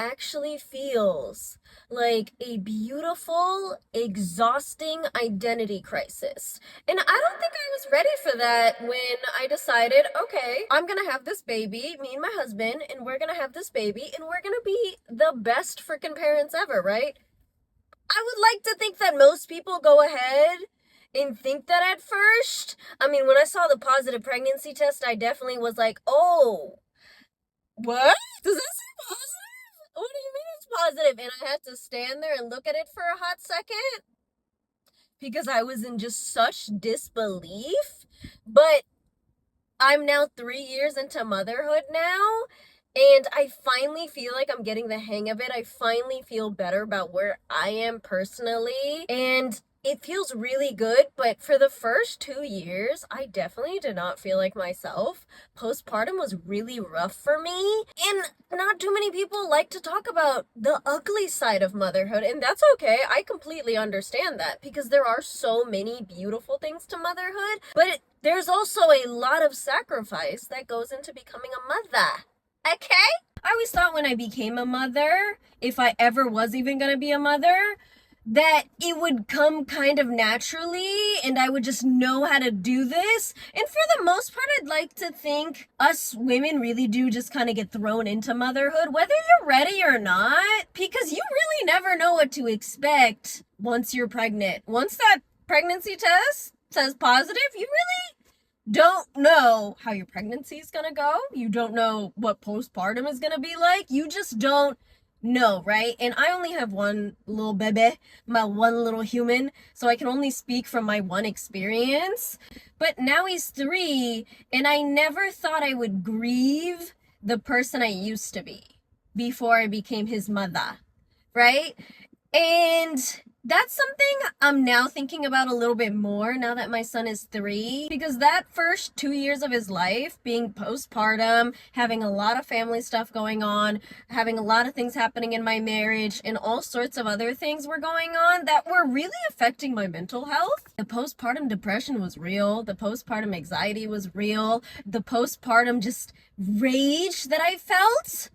actually feels like a beautiful, exhausting identity crisis. And I don't think I was ready for that when I decided, okay, I'm gonna have this baby, me and my husband, and we're gonna have this baby, and we're gonna be the best freaking parents ever, right? I would like to think that most people go ahead and think that at first. I mean, when I saw the positive pregnancy test, I definitely was like, oh, what? Does that say positive? What do you mean it's positive? And I had to stand there and look at it for a hot second because I was in just such disbelief. But I'm now 3 years into motherhood now, and I finally feel like I'm getting the hang of it. I finally feel better about where I am personally, and it feels really good. But for the first 2 years, I definitely did not feel like myself. Postpartum was really rough for me, and not too many people like to talk about the ugly side of motherhood, and that's okay. I completely understand that because there are so many beautiful things to motherhood, but there's also a lot of sacrifice that goes into becoming a mother. Okay? I always thought when I became a mother, if I ever was even gonna be a mother, that it would come kind of naturally and I would just know how to do this. And for the most part, I'd like to think us women really do just kind of get thrown into motherhood, whether you're ready or not, because you really never know what to expect once you're pregnant. Once that pregnancy test says positive, you really don't know how your pregnancy is gonna go. You don't know what postpartum is gonna be like. You just don't know, right? And I only have one little baby, my one little human, so I can only speak from my one experience. But now he's 3, and I never thought I would grieve the person I used to be before I became his mother, right? And that's something I'm now thinking about a little bit more now that my son is 3, because that first 2 years of his life, being postpartum, having a lot of family stuff going on, having a lot of things happening in my marriage, and all sorts of other things were going on that were really affecting my mental health. The postpartum depression was real. The postpartum anxiety was real. The postpartum just rage that I felt.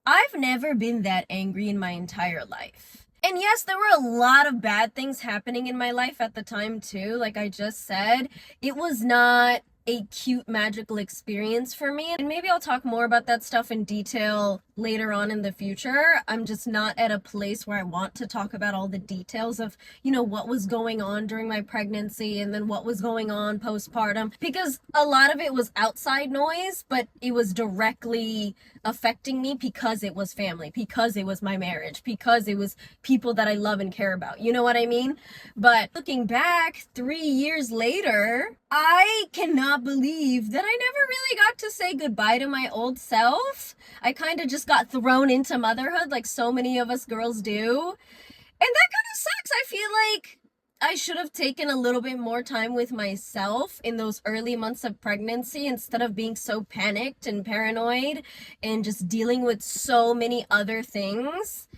I've never been that angry in my entire life. And yes, there were a lot of bad things happening in my life at the time too. Like I just said, it was not a cute, magical experience for me. And maybe I'll talk more about that stuff in detail later on in the future. I'm just not at a place where I want to talk about all the details of, what was going on during my pregnancy and then what was going on postpartum, because a lot of it was outside noise, but it was directly affecting me because it was family, because it was my marriage, because it was people that I love and care about. You know what I mean? But looking back 3 years later, I cannot believe that I never really got to say goodbye to my old self. I kind of just got thrown into motherhood like so many of us girls do. And that kind of sucks. I feel like I should have taken a little bit more time with myself in those early months of pregnancy instead of being so panicked and paranoid and just dealing with so many other things.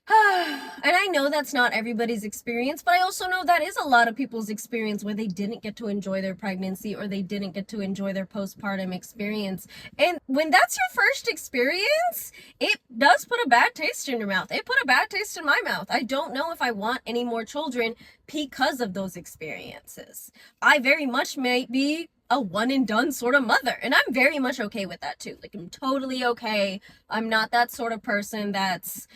And I know that's not everybody's experience, but I also know that is a lot of people's experience where they didn't get to enjoy their pregnancy or they didn't get to enjoy their postpartum experience. And when that's your first experience, it does put a bad taste in your mouth. It put a bad taste in my mouth. I don't know if I want any more children because of those experiences. I very much may be a one and done sort of mother, and I'm very much okay with that too. Like, I'm totally okay. I'm not that sort of person that's,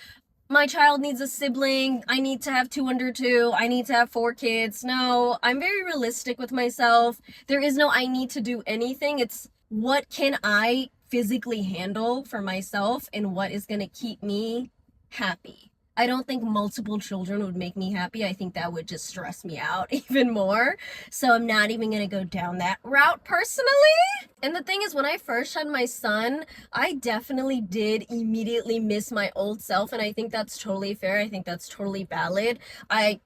my child needs a sibling, I need to have 2 under 2, I need to have 4 kids. No, I'm very realistic with myself. There is no I need to do anything. It's what can I physically handle for myself and what is going to keep me happy. I don't think multiple children would make me happy. I think that would just stress me out even more. So I'm not even going to go down that route personally. And the thing is, when I first had my son, I definitely did immediately miss my old self, and I think that's totally fair. I think that's totally valid.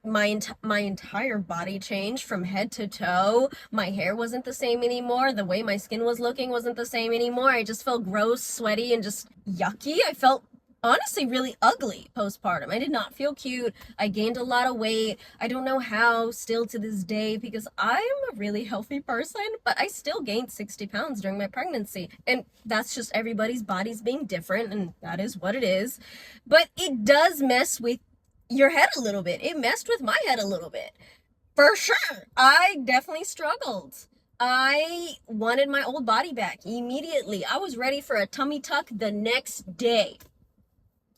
My entire body changed from head to toe. My hair wasn't the same anymore. The way my skin was looking wasn't the same anymore. I just felt gross, sweaty, and just yucky. I felt honestly really ugly postpartum. I did not feel cute. I gained a lot of weight. I don't know how still to this day, because I am a really healthy person, but I still gained 60 pounds during my pregnancy. And that's just everybody's bodies being different, and that is what it is. But it does mess with your head a little bit. It messed with my head a little bit. For sure. I definitely struggled. I wanted my old body back immediately. I was ready for a tummy tuck the next day.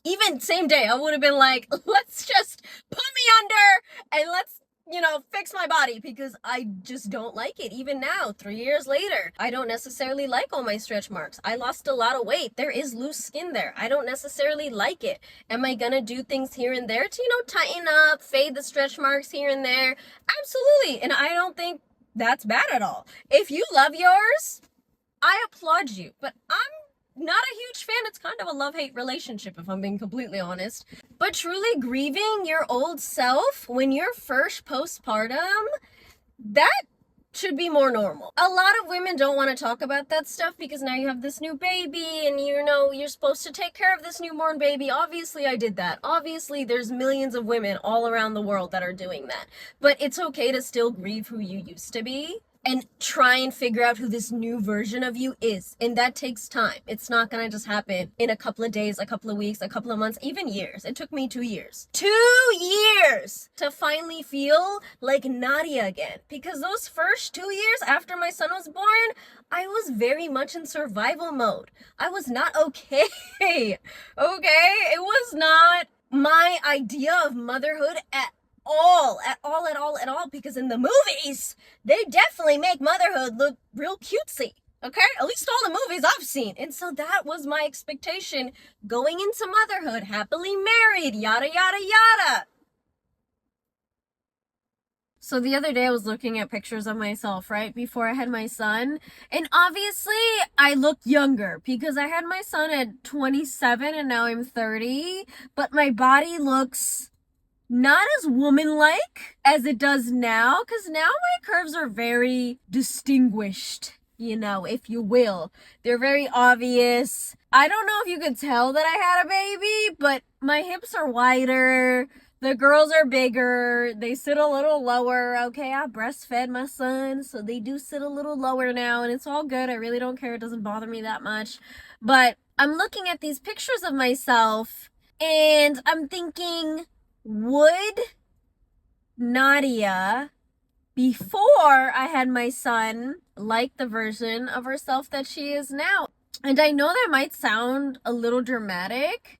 Even same day, I would have been like, let's just put me under and let's, fix my body, because I just don't like it. Even now, 3 years later, I don't necessarily like all my stretch marks. I lost a lot of weight. There is loose skin there. I don't necessarily like it. Am I gonna do things here and there to, tighten up, fade the stretch marks here and there? Absolutely. And I don't think that's bad at all. If you love yours, I applaud you. But I'm not a huge fan. It's kind of a love-hate relationship, if I'm being completely honest. But truly grieving your old self when you're first postpartum, that should be more normal. A lot of women don't want to talk about that stuff because now you have this new baby and you're supposed to take care of this newborn baby. Obviously I did that. Obviously there's millions of women all around the world that are doing that. But it's okay to still grieve who you used to be and try and figure out who this new version of you is. And that takes time. It's not gonna just happen in a couple of days, a couple of weeks, a couple of months, even years. It took me 2 years. 2 years to finally feel like Nadia again. Because those first 2 years after my son was born, I was very much in survival mode. I was not okay. Okay? It was not my idea of motherhood at all, because in the movies, they definitely make motherhood look real cutesy, okay? At least all the movies I've seen. And so that was my expectation going into motherhood, happily married, yada, yada, yada. So the other day I was looking at pictures of myself, right, before I had my son. And obviously I looked younger because I had my son at 27 and now I'm 30. But my body looks not as woman-like as it does now, because now my curves are very distinguished, if you will. They're very obvious. I don't know if you could tell that I had a baby, but my hips are wider. The girls are bigger. They sit a little lower. Okay, I breastfed my son, so they do sit a little lower now, and it's all good. I really don't care. It doesn't bother me that much. But I'm looking at these pictures of myself, and I'm thinking, would Nadia, before I had my son, like the version of herself that she is now? And I know that might sound a little dramatic,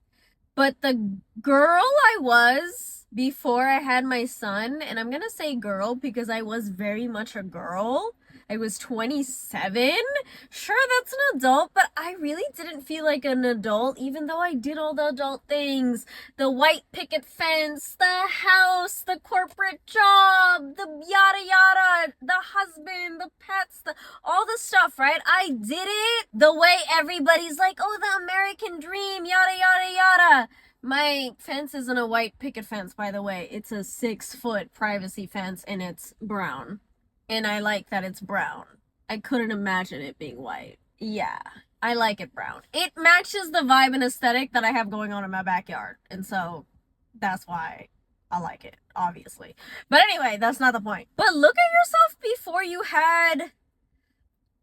but the girl I was before I had my son, and I'm gonna say girl because I was very much a girl. I was 27. Sure, that's an adult, but I really didn't feel like an adult, even though I did all the adult things. The white picket fence, the house, the corporate job, the yada yada, the husband, the pets, all the stuff, right? I did it the way everybody's like, oh, the American dream, yada yada yada. My fence isn't a white picket fence, by the way. It's a 6-foot privacy fence, and it's brown. And I like that it's brown. I couldn't imagine it being white. Yeah, I like it brown. It matches the vibe and aesthetic that I have going on in my backyard. And so that's why I like it, obviously. But anyway, that's not the point. But look at yourself before you had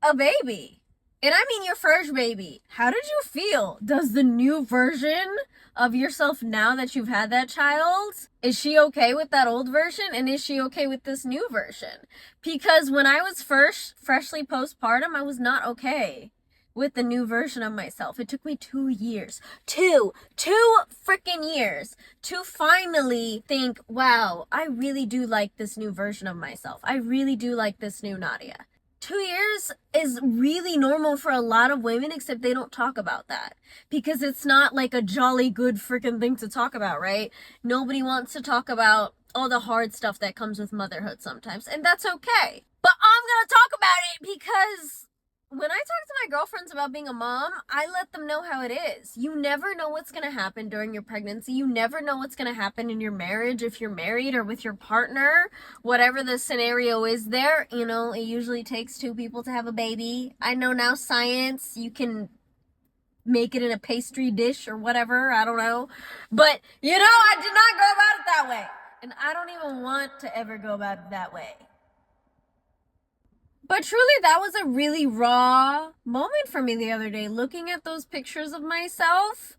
a baby. And I mean your first baby. How did you feel? Does the new version of yourself now that you've had that child, is she okay with that old version? And is she okay with this new version? Because when I was first freshly postpartum, I was not okay with the new version of myself. It took me 2 years. Two freaking years to finally think, wow, I really do like this new version of myself. I really do like this new Nadia. 2 years is really normal for a lot of women, except they don't talk about that because it's not like a jolly good freaking thing to talk about, right? Nobody wants to talk about all the hard stuff that comes with motherhood sometimes, and that's okay. But I'm gonna talk about it because when I talk to my girlfriends about being a mom, I let them know how it is. You never know what's going to happen during your pregnancy. You never know what's going to happen in your marriage if you're married or with your partner. Whatever the scenario is there, it usually takes 2 people to have a baby. I know now science, you can make it in a pastry dish or whatever. I don't know. But, you know, I did not go about it that way. And I don't even want to ever go about it that way. But truly, that was a really raw moment for me the other day, looking at those pictures of myself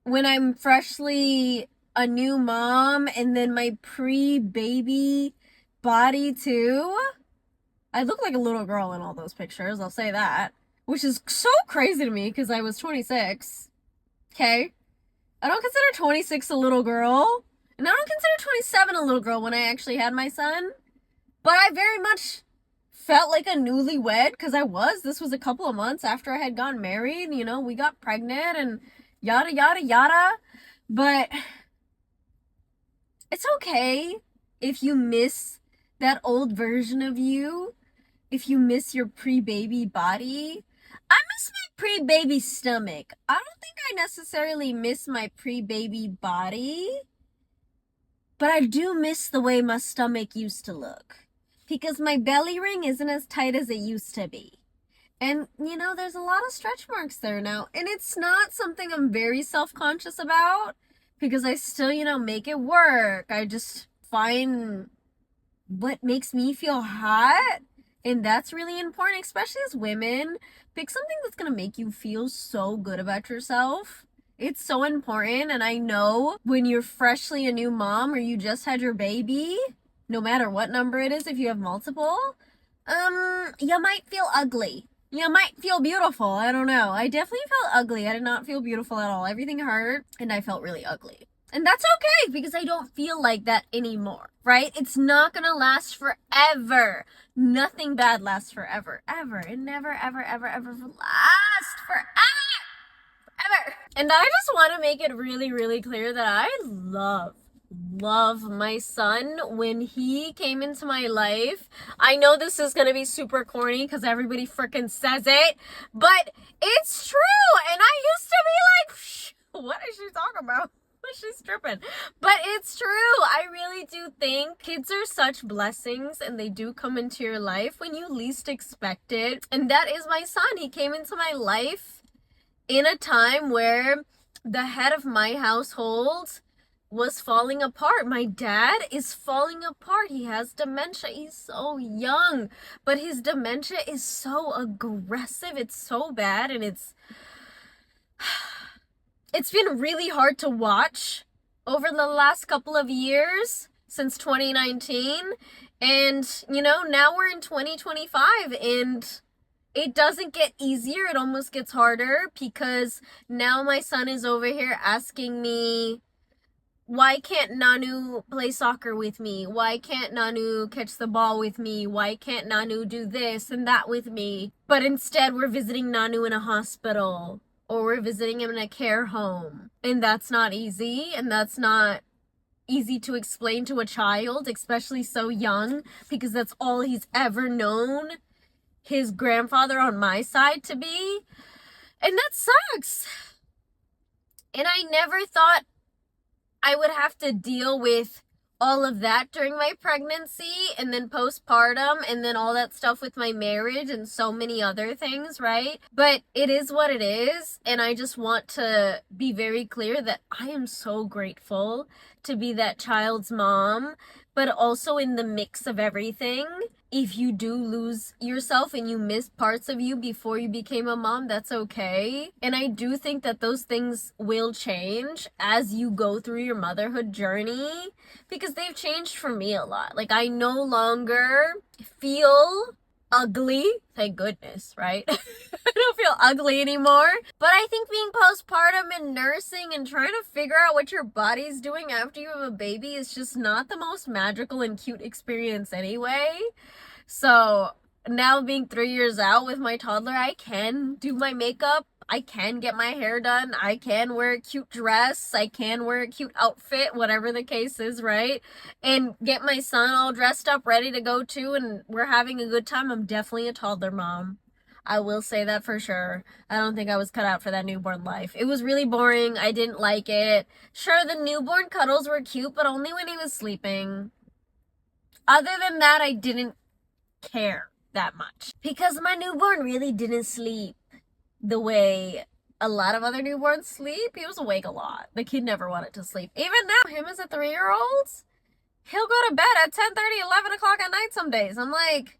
when I'm freshly a new mom and then my pre-baby body too. I look like a little girl in all those pictures, I'll say that. Which is so crazy to me because I was 26. Okay? I don't consider 26 a little girl. And I don't consider 27 a little girl when I actually had my son. But I very much felt like a newlywed because I was. This was a couple of months after I had gotten married. You know, we got pregnant and yada, yada, yada. But it's okay if you miss that old version of you. If you miss your pre-baby body. I miss my pre-baby stomach. I don't think I necessarily miss my pre-baby body. But I do miss the way my stomach used to look. Because my belly ring isn't as tight as it used to be. And, you know, there's a lot of stretch marks there now. And it's not something I'm very self-conscious about. Because I still, you know, make it work. I just find what makes me feel hot. And that's really important, especially as women. Pick something that's going to make you feel so good about yourself. It's so important. And I know when you're freshly a new mom or you just had your baby, no matter what number it is, if you have multiple, you might feel ugly. You might feel beautiful. I don't know. I definitely felt ugly. I did not feel beautiful at all. Everything hurt and I felt really ugly. And that's okay because I don't feel like that anymore, right? It's not gonna last forever. Nothing bad lasts forever, ever. It never, ever, ever, ever lasts forever, forever. And I just want to make it really, really clear that I love my son when he came into my life. I know this is gonna be super corny because everybody freaking says it, but it's true. And I used to be like, what is she talking about? She's tripping. But it's true. I really do think kids are such blessings and they do come into your life when you least expect it. And that is my son. He came into my life in a time where the head of my household was falling apart. My dad is falling apart. He has dementia. He's so young, but his dementia is so aggressive. It's so bad, and it's been really hard to watch over the last couple of years since 2019. And, you know, now we're in 2025 and it doesn't get easier. It almost gets harder because now my son is over here asking me, why can't Nanu play soccer with me? Why can't Nanu catch the ball with me? Why can't Nanu do this and that with me? But instead we're visiting Nanu in a hospital. Or we're visiting him in a care home. And that's not easy. And that's not easy to explain to a child, especially so young, because that's all he's ever known his grandfather on my side to be. And that sucks. And I never thought I would have to deal with all of that during my pregnancy and then postpartum and then all that stuff with my marriage and so many other things, right? But it is what it is. And I just want to be very clear that I am so grateful to be that child's mom, but also in the mix of everything. If you do lose yourself and you miss parts of you before you became a mom, that's okay. And I do think that those things will change as you go through your motherhood journey because they've changed for me a lot. Like, I no longer feel ugly. Thank goodness, right? I don't feel ugly anymore. But I think being postpartum and nursing and trying to figure out what your body's doing after you have a baby is just not the most magical and cute experience anyway. So now being 3 years out with my toddler, I can do my makeup. I can get my hair done. I can wear a cute dress. I can wear a cute outfit, whatever the case is, right? And get my son all dressed up, ready to go too, and we're having a good time. I'm definitely a toddler mom. I will say that for sure. I don't think I was cut out for that newborn life. It was really boring. I didn't like it. Sure, the newborn cuddles were cute, but only when he was sleeping. Other than that, I didn't care that much because my newborn really didn't sleep the way a lot of other newborns sleep, he was awake a lot. The kid never wanted to sleep. Even now, him as a 3-year-old, he'll go to bed at 10:30, 11 o'clock at night some days. I'm like,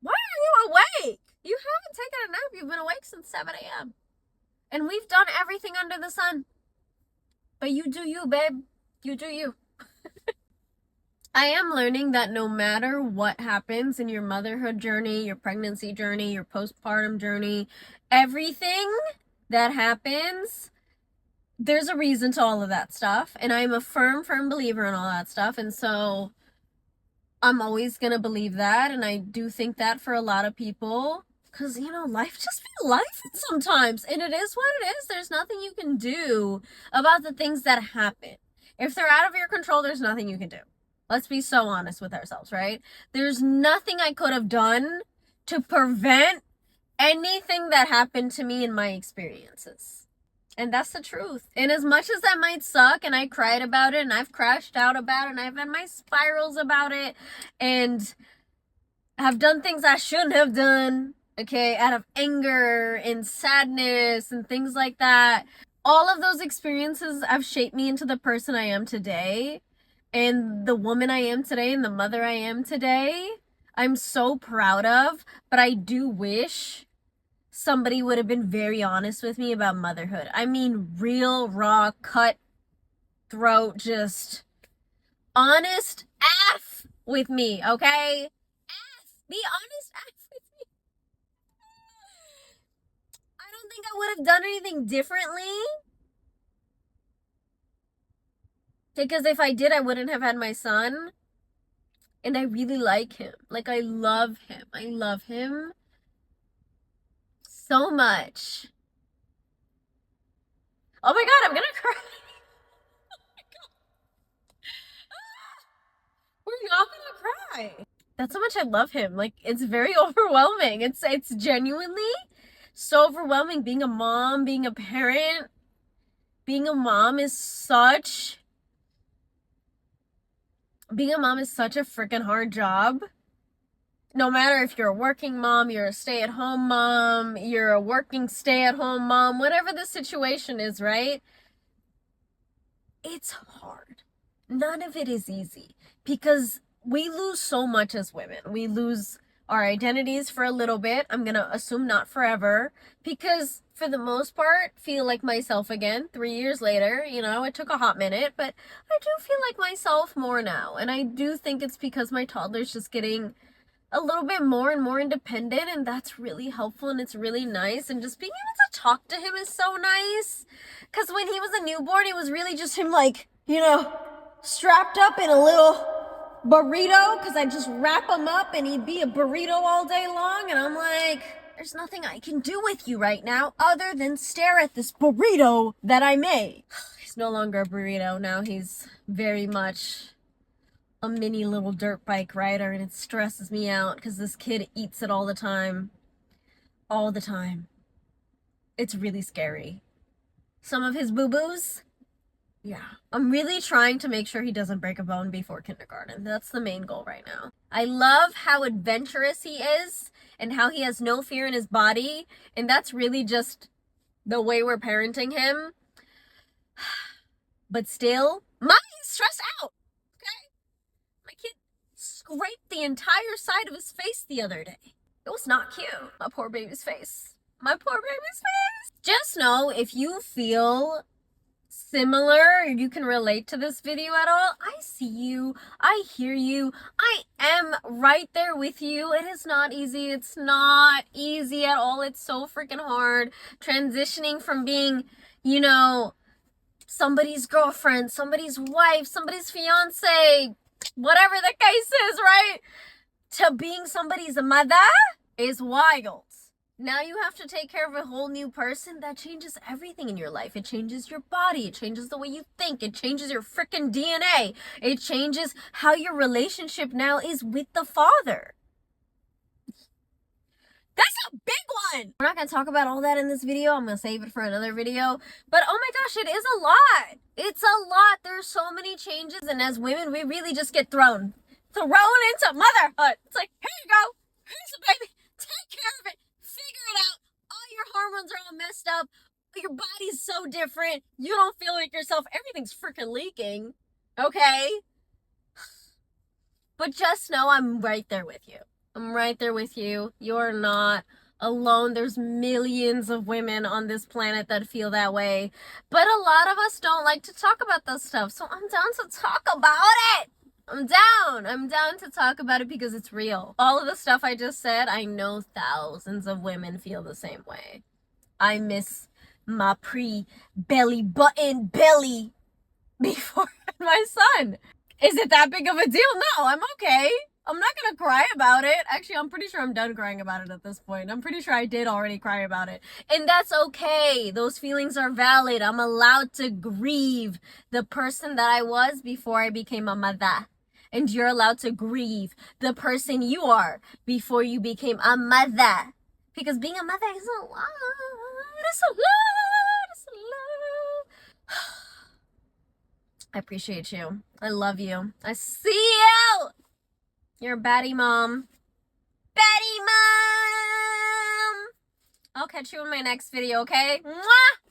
why are you awake? You haven't taken a nap. You've been awake since 7 a.m. And we've done everything under the sun. But you do you, babe. You do you. I am learning that no matter what happens in your motherhood journey, your pregnancy journey, your postpartum journey, everything that happens, there's a reason to all of that stuff. And I'm a firm believer in all that stuff. And so I'm always going to believe that. And I do think that for a lot of people. Because, you know, life just be life sometimes. And it is what it is. There's nothing you can do about the things that happen. If they're out of your control, there's nothing you can do. Let's be so honest with ourselves, right? There's nothing I could have done to prevent anything that happened to me in my experiences. And that's the truth. And as much as that might suck, and I cried about it, and I've crashed out about it, and I've had my spirals about it, and have done things I shouldn't have done, okay, out of anger and sadness and things like that. All of those experiences have shaped me into the person I am today. And the woman I am today and the mother I am today, I'm so proud of. But I do wish somebody would have been very honest with me about motherhood. I mean, real, raw, cut throat, just honest F with me, okay? F. Be honest F with me. I don't think I would have done anything differently. Because if I did, I wouldn't have had my son. And I really like him. Like, I love him. I love him so much. Oh my God, I'm gonna cry. Oh my God. We're not gonna cry. That's how much I love him. Like, it's very overwhelming. It's genuinely so overwhelming. Being a mom, being a parent, being a mom is such... Being a mom is such a freaking hard job. No matter if you're a working mom, you're a stay-at-home mom, you're a working stay-at-home mom, whatever the situation is, right? It's hard. None of it is easy because we lose so much as women. We lose our identities for a little bit. I'm going to assume not forever because for the most part, feel like myself again 3 years later. You know, it took a hot minute, but I do feel like myself more now. And I do think it's because my toddler's just getting a little bit more and more independent, and that's really helpful and it's really nice. And just being able to talk to him is so nice. Because when he was a newborn, it was really just him, like, you know, strapped up in a little burrito, because I'd just wrap him up and he'd be a burrito all day long. And I'm like, there's nothing I can do with you right now other than stare at this burrito that I made. He's no longer a burrito. Now he's very much a mini little dirt bike rider, and it stresses me out because this kid eats it all the time. All the time. It's really scary. Some of his boo-boos, yeah. I'm really trying to make sure he doesn't break a bone before kindergarten. That's the main goal right now. I love how adventurous he is and how he has no fear in his body. And that's really just the way we're parenting him. But still, mommy's stressed out. Okay? My kid scraped the entire side of his face the other day. It was not cute. My poor baby's face. My poor baby's face. Just know if you feel similar, you can relate to this video at all, I see you, I hear you, I am right there with you. It is not easy. It's not easy at all. It's so freaking hard transitioning from being, you know, somebody's girlfriend, somebody's wife, somebody's fiance, whatever the case is, right, to being somebody's mother is wild. Now you have to take care of a whole new person. That changes everything in your life. It changes your body. It changes the way you think. It changes your freaking DNA. It changes how your relationship now is with the father. That's a big one. We're not going to talk about all that in this video. I'm going to save it for another video. But oh my gosh, it is a lot. It's a lot. There's so many changes. And as women, we really just get thrown into motherhood. It's like, here you go. Here's a baby. Take care of it. Figure it out. All your hormones are all messed up. Your body's so different. You don't feel like yourself. Everything's freaking leaking. Okay? But just know I'm right there with you. I'm right there with you. You're not alone. There's millions of women on this planet that feel that way. But a lot of us don't like to talk about this stuff. So I'm down to talk about it. I'm down. I'm down to talk about it because it's real. All of the stuff I just said, I know thousands of women feel the same way. I miss my pre-belly button belly before I had my son. Is it that big of a deal? No, I'm okay. I'm not gonna cry about it. Actually, I'm pretty sure I'm done crying about it at this point. I'm pretty sure I did already cry about it. And that's okay. Those feelings are valid. I'm allowed to grieve the person that I was before I became a mother. And you're allowed to grieve the person you are before you became a mother. Because being a mother is a lot. It's a lot. It's a lot. I appreciate you. I love you. I see you. You're a baddie mom. Baddie mom. I'll catch you in my next video, okay? Mwah!